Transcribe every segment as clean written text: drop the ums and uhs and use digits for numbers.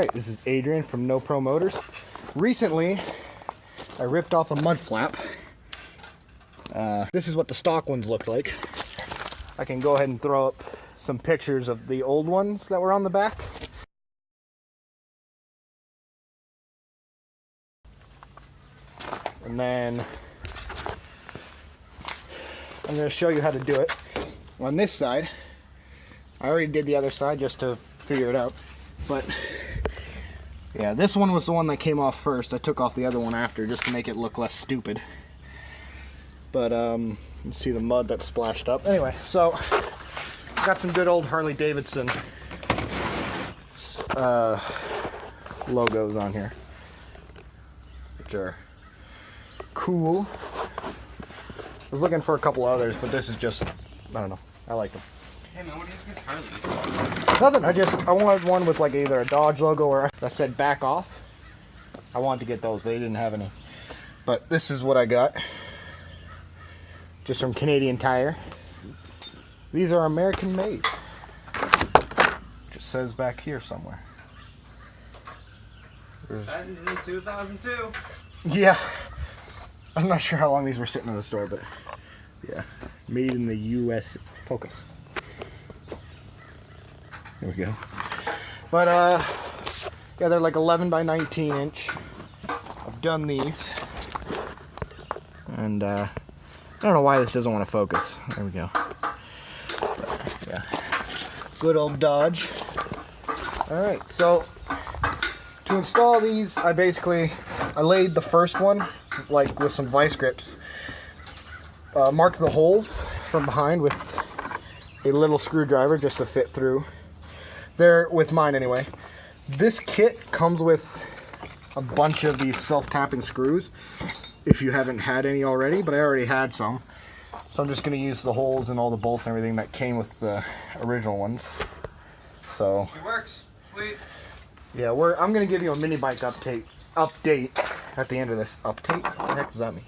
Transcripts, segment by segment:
Alright, this is Adrian from No Pro Motors. Recently, I ripped off a mud flap. This is what the stock ones look like. I can go ahead and throw up some pictures of the old ones that were on the back. And then I'm going to show you how to do it. On this side, I already did the other side just to figure it out. But yeah, this one was the one that came off first. I took off the other one after just to make it look less stupid. But you can see the mud that splashed up. Anyway, so got some good old Harley Davidson logos on here, which are cool. I was looking for a couple others, but this is just, I don't know, I like them. Hey man, what do you think Harley's? Nothing, I wanted one with like either a Dodge logo or that said back off. I wanted to get those, but they didn't have any. But this is what I got. Just from Canadian Tire. These are American made. Just says back here somewhere. And in 2002. Yeah. I'm not sure how long these were sitting in the store, but yeah. Made in the US. Focus. There we go. But yeah, they're like 11 by 19 inch. I've done these. And I don't know why this doesn't want to focus. There we go. But, yeah. Good old Dodge. Alright, so to install these, I laid the first one like with some vice grips. Marked the holes from behind with a little screwdriver just to fit through. There, with mine anyway. This kit comes with a bunch of these self-tapping screws, if you haven't had any already, but I already had some. So I'm just going to use the holes and all the bolts and everything that came with the original ones. So She works. Sweet. yeah, I'm going to give you a mini bike update at the end of this. Update? What the heck does that mean?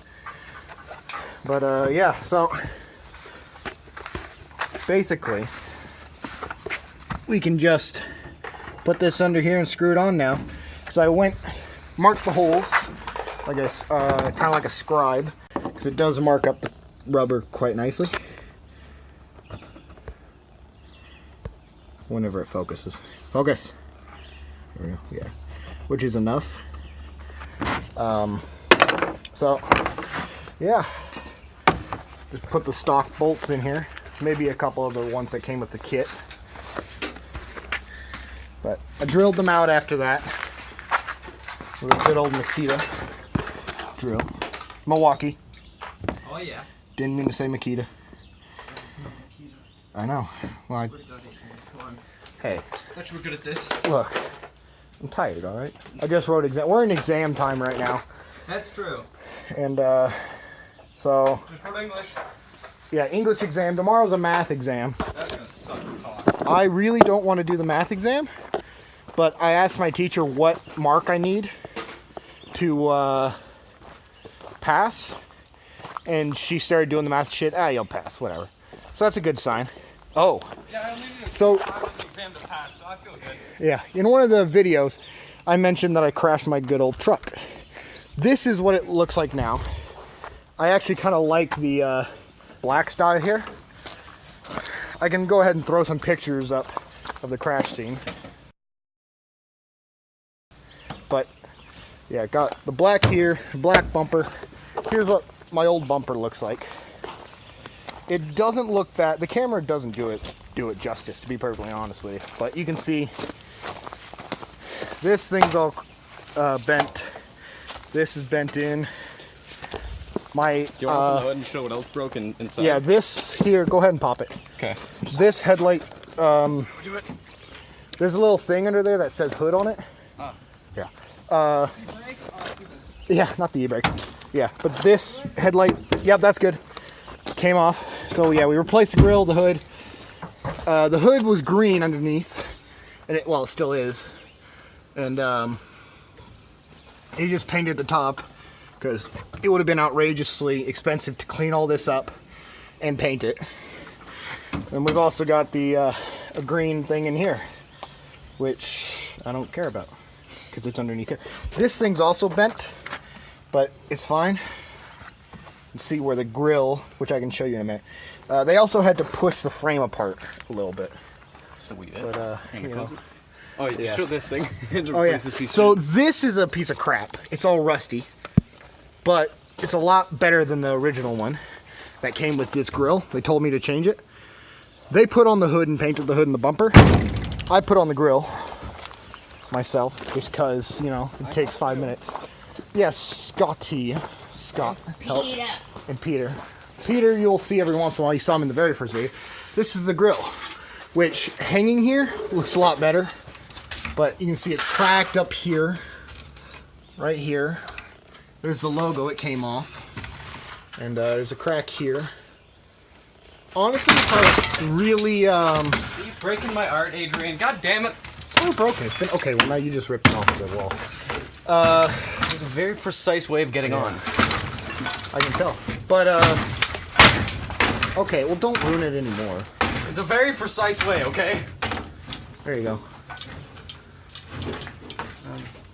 But yeah, so basically we can just put this under here and screw it on now. Because I marked the holes, I guess, kind of like a scribe, because it does mark up the rubber quite nicely. Whenever it focuses. Focus! There we go, yeah. Which is enough. So, yeah. Just put the stock bolts in here. Maybe a couple of the ones that came with the kit. But I drilled them out after that with a good old Makita drill. Milwaukee. Oh yeah. Didn't mean to say Makita. I know. Well, Come on. hey. I thought you were good at this. Look, I'm tired, alright? I just wrote exam. We're in exam time right now. That's true. And, so. Just wrote English. Yeah, English exam. Tomorrow's a math exam. That's gonna suck cock. I really don't want to do the math exam, but I asked my teacher what mark I need to pass, and she started doing the math shit. You'll pass, whatever. So that's a good sign. Oh. Yeah, I only need So, an exam to pass, so I feel good. yeah, in one of the videos, I mentioned that I crashed my good old truck. This is what it looks like now. I actually kind of like the black style here. I can go ahead and throw some pictures up of the crash scene. But yeah, got the black here, black bumper. Here's what my old bumper looks like. It doesn't look bad. The camera doesn't do it justice, to be perfectly honest with you. But you can see this thing's all bent. This is bent in. My Do you want to open the hood and show what else broke inside? yeah, this here, go ahead and pop it. Okay. This headlight, Do it. there's a little thing under there that says hood on it. Ah. Yeah. Yeah, not the e-brake. Yeah, but this headlight, yep, that's good. Came off. So yeah, we replaced the grill, the hood. The hood was green underneath, and it still is. And he just painted the top because it would have been outrageously expensive to clean all this up and paint it. And we've also got the a green thing in here, which I don't care about. because it's underneath here. This thing's also bent, but it's fine. You see where the grill, which I can show you in a minute. They also had to push the frame apart a little bit. So we did. But you know. Oh, you Yeah. show this thing. Oh yeah. This piece So this is a piece of crap. It's all rusty, but it's a lot better than the original one that came with this grill. They told me to change it. They put on the hood and painted the hood and the bumper. I put on the grill myself just because, you know, it takes 5 minutes. Yes, Scott, help, and Peter. Peter, you'll see every once in a while. You saw him in the very first video. This is the grill, which hanging here looks a lot better. But you can see it's cracked up here, right here. There's the logo, it came off. And there's a crack here. Honestly, it's really, Are you breaking my art, Adrian? God damn it. it's not broken. It's been, okay, well now you just ripped it off the wall. There's a very precise way of getting on. I can tell. But, okay, well don't ruin it anymore. It's a very precise way, okay? There you go.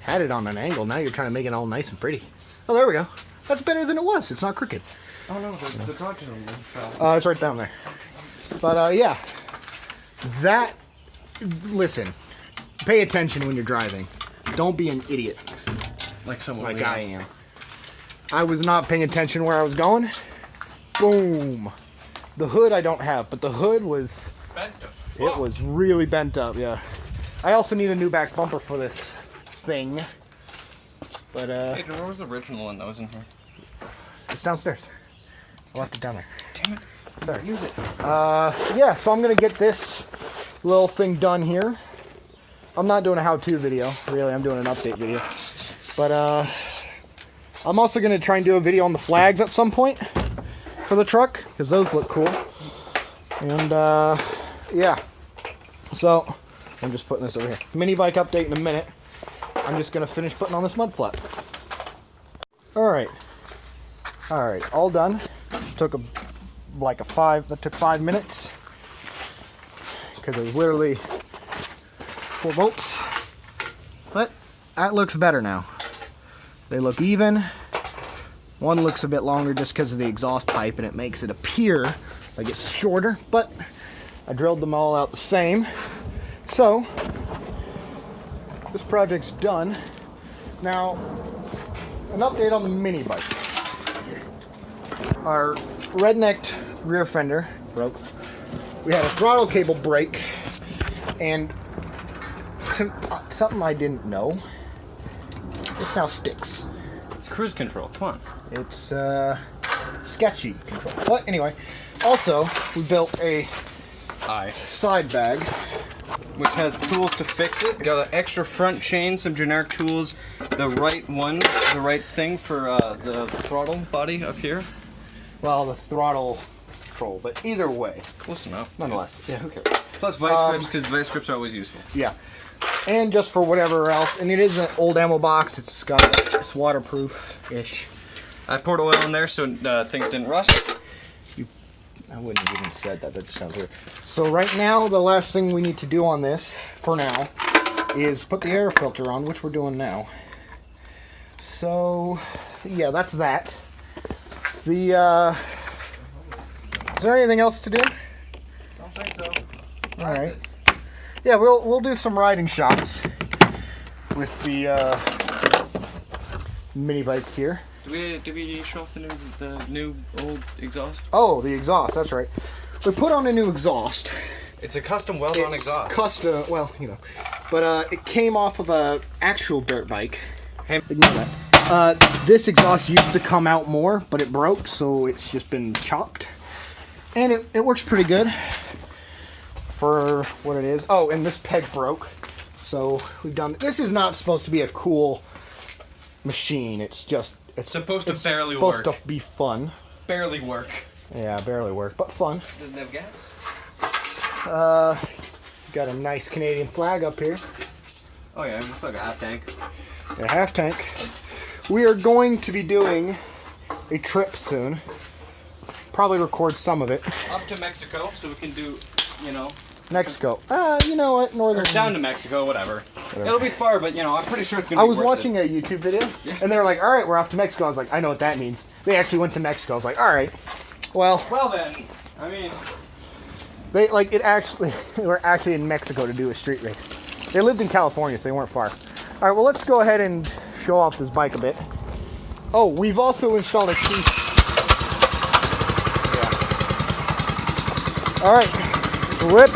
Had it on an angle, now you're trying to make it all nice and pretty. Oh, there we go. That's better than it was. It's not crooked. Oh no, the dodge on there fell. It's right down there. But, yeah. That, listen, pay attention when you're driving. Don't be an idiot Like someone like we I are. am. I was not paying attention where I was going. Boom. The hood I don't have, but the hood was, it was really bent up, yeah. I also need a new back bumper for this thing. But, Adrian, where was the original one that was in here? it's downstairs. I left it down there. Damn it. Sorry. Use it. Yeah, so I'm gonna get this little thing done here. I'm not doing a how-to video, really. I'm doing an update video. But I'm also gonna try and do a video on the flags at some point for the truck, because those look cool. And yeah. So I'm just putting this over here. Mini bike update in a minute. I'm just gonna finish putting on this mud flap. All right, all done. Took that took 5 minutes because it was literally 4 bolts. But that looks better now. They look even. One looks a bit longer just because of the exhaust pipe, and it makes it appear like it's shorter, but I drilled them all out the same. So this project's done. Now, an update on the mini bike. Our red-necked rear fender broke. We had a throttle cable break, and something I didn't know, this now sticks. It's cruise control. Come on. It's sketchy control. But anyway, also we built a side bag, which has tools to fix it. Got an extra front chain, some generic tools, the right thing for the throttle body up here. well, the throttle control, but either way, Close enough. nonetheless. Yeah, who cares? Plus vice grips, because vice grips are always useful. Yeah. And just for whatever else, and it is an old ammo box. It's it's waterproof-ish. I poured oil in there so things didn't rust. I wouldn't have even said that. That just sounds weird. So right now, the last thing we need to do on this, for now, is put the air filter on, which we're doing now. So, yeah, that's that. Is there anything else to do? Don't think so. All right. Yeah, we'll do some riding shots with the mini bike here. Did we show off the new old exhaust? Oh, the exhaust. That's right. We put on a new exhaust. It's a custom weld-on exhaust. Custom, well, you know, but it came off of a actual dirt bike. Hey. Ignore that. This exhaust used to come out more, but it broke, so it's just been chopped, and it works pretty good for what it is. Oh, and this peg broke, so we've done. This is not supposed to be a cool machine. It's supposed to barely supposed work. to be fun. Barely work. Yeah, barely work, but fun. Doesn't have gas. Got a nice Canadian flag up here. Oh yeah, we still got a half tank. A half tank. We are going to be doing a trip soon. Probably record some of it. Up to Mexico, so we can do, you know, Mexico. You know what? Northern. Down to Mexico, whatever. It'll be far, but you know, I'm pretty sure it's gonna I be was worth watching it. a YouTube video, and they were like, "All right, we're off to Mexico." I was like, "I know what that means." They actually went to Mexico. I was like, "All right, well." Well then, I mean, They like it actually. They were actually in Mexico to do a street race. They lived in California, so they weren't far. All right, well, let's go ahead and show off this bike a bit. Oh, we've also installed a key. Yeah. All right, rip.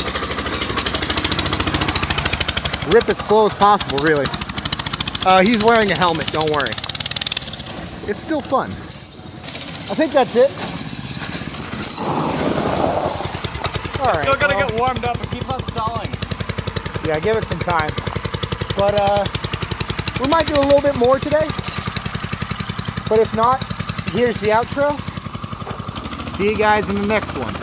Rip as slow as possible, really. He's wearing a helmet, don't worry. It's still fun. I think that's it. All right, still gotta get warmed up and keep on stalling. Yeah, give it some time. But we might do a little bit more today. But if not, here's the outro. See you guys in the next one.